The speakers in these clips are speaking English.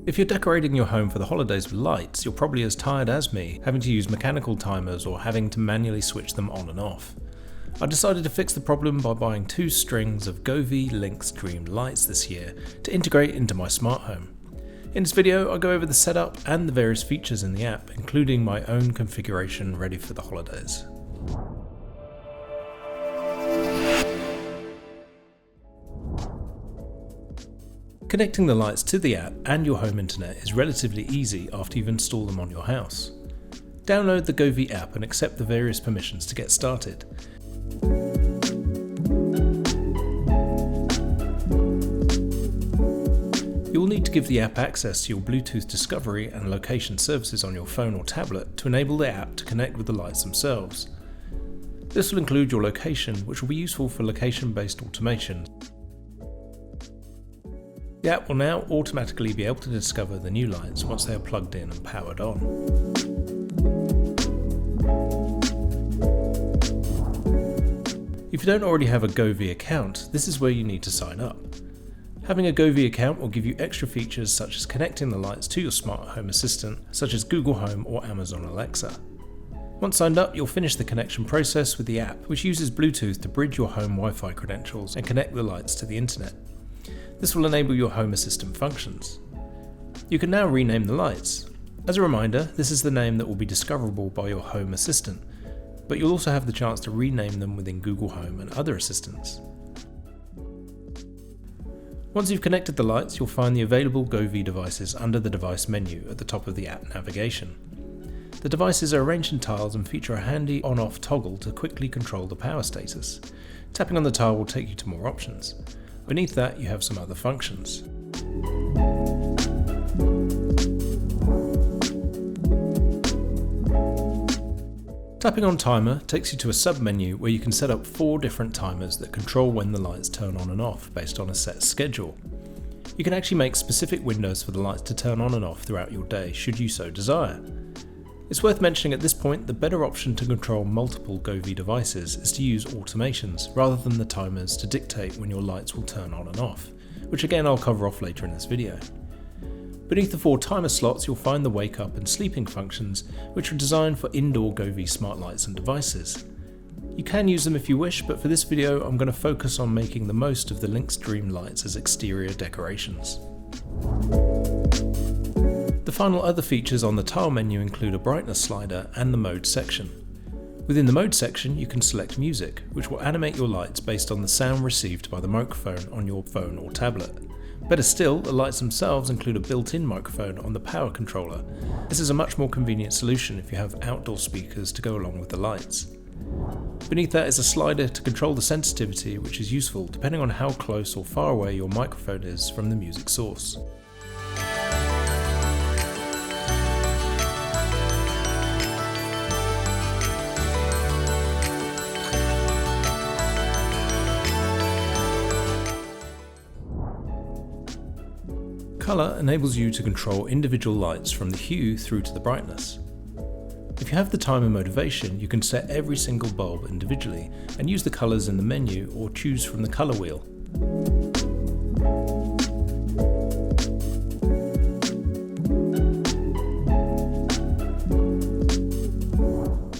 If you're decorating your home for the holidays with lights, you're probably as tired as me, having to use mechanical timers or having to manually switch them on and off. I decided to fix the problem by buying 2 strings of Govee Lynx Dream Lights this year to integrate into my smart home. In this video, I'll go over the setup and the various features in the app, including my own configuration ready for the holidays. Connecting the lights to the app and your home internet is relatively easy after you've installed them on your house. Download the Govee app and accept the various permissions to get started. You will need to give the app access to your Bluetooth discovery and location services on your phone or tablet to enable the app to connect with the lights themselves. This will include your location, which will be useful for location-based automation. The app will now automatically be able to discover the new lights once they are plugged in and powered on. If you don't already have a Govee account, this is where you need to sign up. Having a Govee account will give you extra features such as connecting the lights to your smart home assistant, such as Google Home or Amazon Alexa. Once signed up, you'll finish the connection process with the app, which uses Bluetooth to bridge your home Wi-Fi credentials and connect the lights to the internet. This will enable your Home Assistant functions. You can now rename the lights. As a reminder, this is the name that will be discoverable by your Home Assistant, but you'll also have the chance to rename them within Google Home and other assistants. Once you've connected the lights, you'll find the available Govee devices under the device menu at the top of the app navigation. The devices are arranged in tiles and feature a handy on-off toggle to quickly control the power status. Tapping on the tile will take you to more options. Beneath that, you have some other functions. Tapping on Timer takes you to a sub-menu where you can set up 4 different timers that control when the lights turn on and off based on a set schedule. You can actually make specific windows for the lights to turn on and off throughout your day, should you so desire. It's worth mentioning at this point the better option to control multiple Govee devices is to use automations rather than the timers to dictate when your lights will turn on and off, which again I'll cover off later in this video. Beneath the 4 timer slots you'll find the wake up and sleeping functions, which are designed for indoor Govee smart lights and devices. You can use them if you wish, but for this video I'm going to focus on making the most of the Lynx Dream Lights as exterior decorations. The final other features on the tile menu include a brightness slider and the mode section. Within the mode section you can select music, which will animate your lights based on the sound received by the microphone on your phone or tablet. Better still, the lights themselves include a built-in microphone on the power controller. This is a much more convenient solution if you have outdoor speakers to go along with the lights. Beneath that is a slider to control the sensitivity, which is useful depending on how close or far away your microphone is from the music source. Colour enables you to control individual lights from the hue through to the brightness. If you have the timer motivation, you can set every single bulb individually and use the colours in the menu or choose from the colour wheel.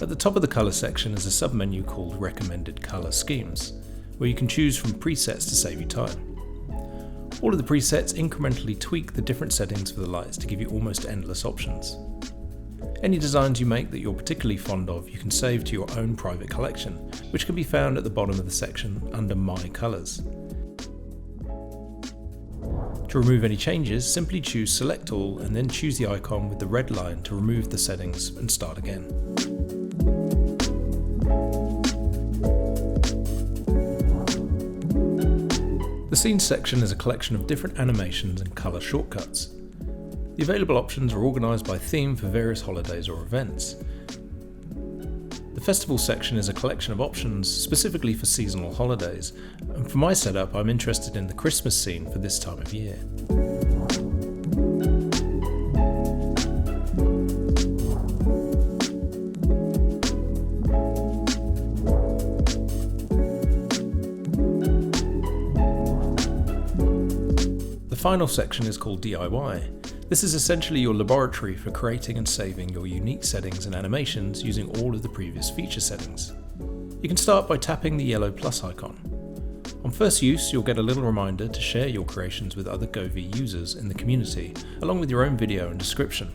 At the top of the colour section is a sub-menu called Recommended Colour Schemes, where you can choose from presets to save you time. All of the presets incrementally tweak the different settings for the lights to give you almost endless options. Any designs you make that you're particularly fond of you can save to your own private collection, which can be found at the bottom of the section under My Colours. To remove any changes, simply choose Select All and then choose the icon with the red line to remove the settings and start again. The Scenes section is a collection of different animations and colour shortcuts. The available options are organised by theme for various holidays or events. The Festival section is a collection of options specifically for seasonal holidays, and for my setup I'm interested in the Christmas scene for this time of year. The final section is called DIY. This is essentially your laboratory for creating and saving your unique settings and animations using all of the previous feature settings. You can start by tapping the yellow plus icon. On first use, you'll get a little reminder to share your creations with other Govee users in the community, along with your own video and description.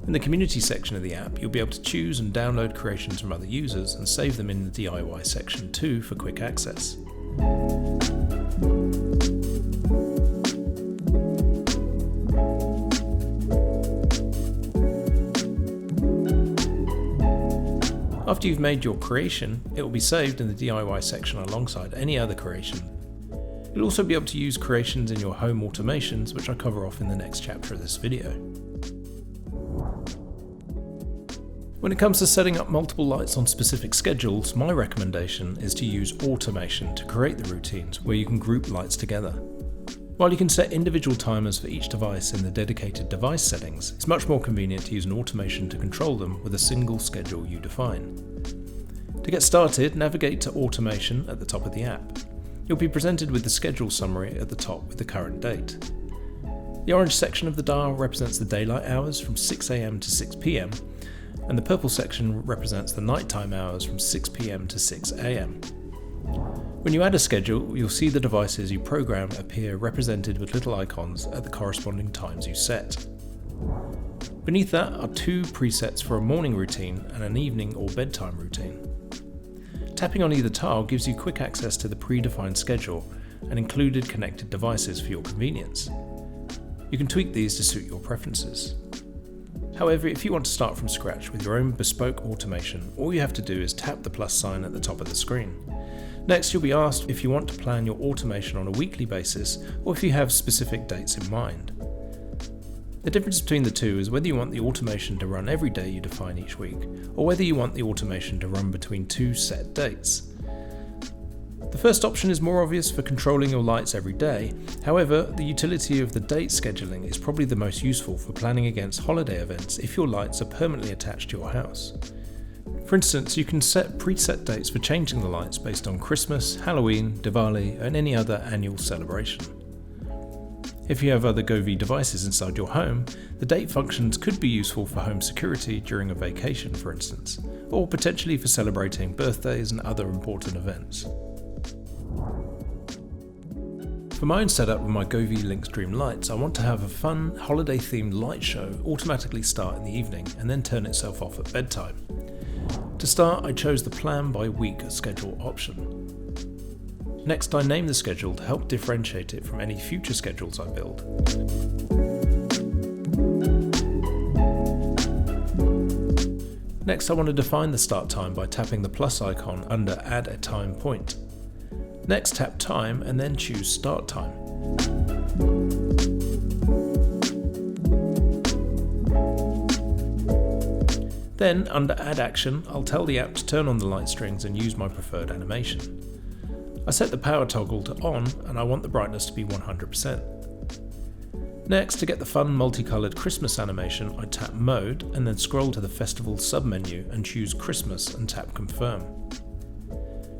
In the community section of the app, you'll be able to choose and download creations from other users and save them in the DIY section too for quick access. After you've made your creation, it will be saved in the DIY section alongside any other creation. You'll also be able to use creations in your home automations, which I cover off in the next chapter of this video. When it comes to setting up multiple lights on specific schedules, my recommendation is to use automation to create the routines where you can group lights together. While you can set individual timers for each device in the dedicated device settings, it's much more convenient to use an automation to control them with a single schedule you define. To get started, navigate to Automation at the top of the app. You'll be presented with the schedule summary at the top with the current date. The orange section of the dial represents the daylight hours from 6 AM to 6 PM, and the purple section represents the nighttime hours from 6 PM to 6 AM. When you add a schedule, you'll see the devices you program appear represented with little icons at the corresponding times you set. Beneath that are two presets for a morning routine and an evening or bedtime routine. Tapping on either tile gives you quick access to the predefined schedule and included connected devices for your convenience. You can tweak these to suit your preferences. However, if you want to start from scratch with your own bespoke automation, all you have to do is tap the plus sign at the top of the screen. Next, you'll be asked if you want to plan your automation on a weekly basis or if you have specific dates in mind. The difference between the two is whether you want the automation to run every day you define each week, or whether you want the automation to run between two set dates. The first option is more obvious for controlling your lights every day. However, the utility of the date scheduling is probably the most useful for planning against holiday events if your lights are permanently attached to your house. For instance, you can set preset dates for changing the lights based on Christmas, Halloween, Diwali, and any other annual celebration. If you have other Govee devices inside your home, the date functions could be useful for home security during a vacation, for instance, or potentially for celebrating birthdays and other important events. For my own setup with my Govee Lynx Dream Lights, I want to have a fun, holiday-themed light show automatically start in the evening and then turn itself off at bedtime. To start, I chose the Plan by Week schedule option. Next, I name the schedule to help differentiate it from any future schedules I build. Next, I want to define the start time by tapping the plus icon under Add a Time Point. Next, tap Time and then choose Start Time. Then, under Add Action, I'll tell the app to turn on the light strings and use my preferred animation. I set the power toggle to on and I want the brightness to be 100%. Next, to get the fun multicoloured Christmas animation, I tap Mode and then scroll to the Festival submenu and choose Christmas and tap Confirm.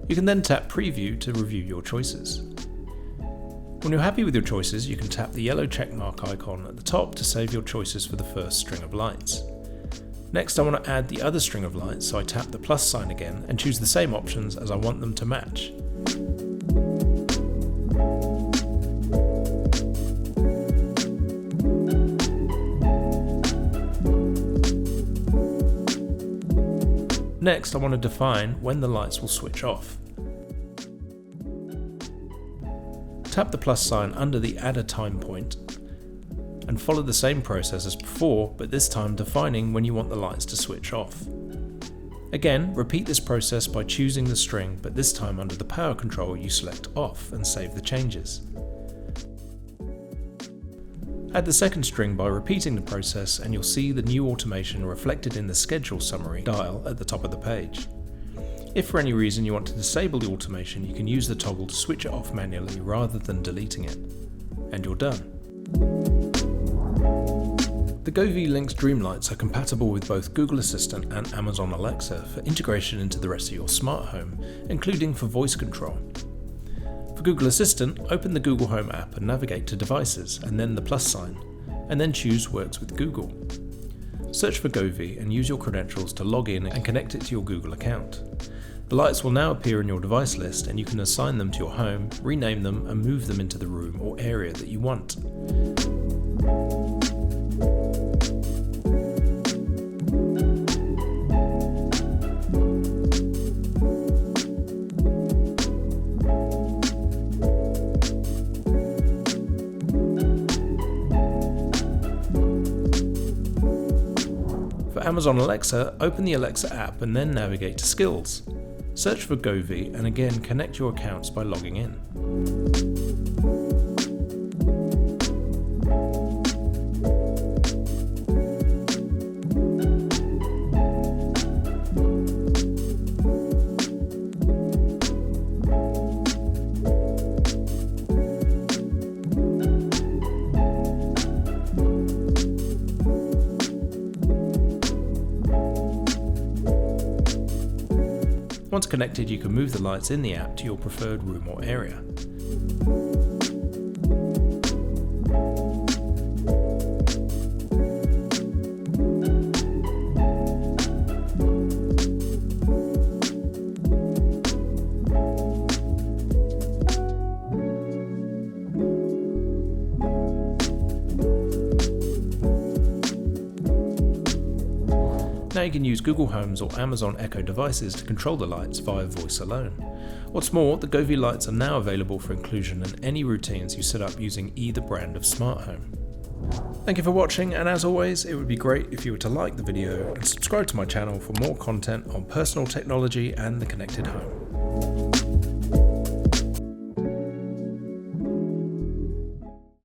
You can then tap Preview to review your choices. When you're happy with your choices, you can tap the yellow checkmark icon at the top to save your choices for the first string of lights. Next, I want to add the other string of lights, so I tap the plus sign again and choose the same options as I want them to match. Next, I want to define when the lights will switch off. Tap the plus sign under the Add a Time Point and follow the same process as before, but this time defining when you want the lights to switch off. Again, repeat this process by choosing the string, but this time under the power control you select Off and save the changes. Add the second string by repeating the process and you'll see the new automation reflected in the schedule summary dial at the top of the page. If for any reason you want to disable the automation, you can use the toggle to switch it off manually rather than deleting it. And you're done. The Govee Lynx Dream Lights are compatible with both Google Assistant and Amazon Alexa for integration into the rest of your smart home, including for voice control. For Google Assistant, open the Google Home app and navigate to Devices and then the plus sign. and then choose Works with Google. Search for Govee and use your credentials to log in and connect it to your Google account. The lights will now appear in your device list and you can assign them to your home, rename them and move them into the room or area that you want. For Amazon Alexa, open the Alexa app and then navigate to Skills. Search for Govee and again connect your accounts by logging in. Once connected, you can move the lights in the app to your preferred room or area. Now you can use Google Homes or Amazon Echo devices to control the lights via voice alone. What's more, the Govee lights are now available for inclusion in any routines you set up using either brand of smart home. Thank you for watching, and as always, it would be great if you were to like the video and subscribe to my channel for more content on personal technology and the connected home.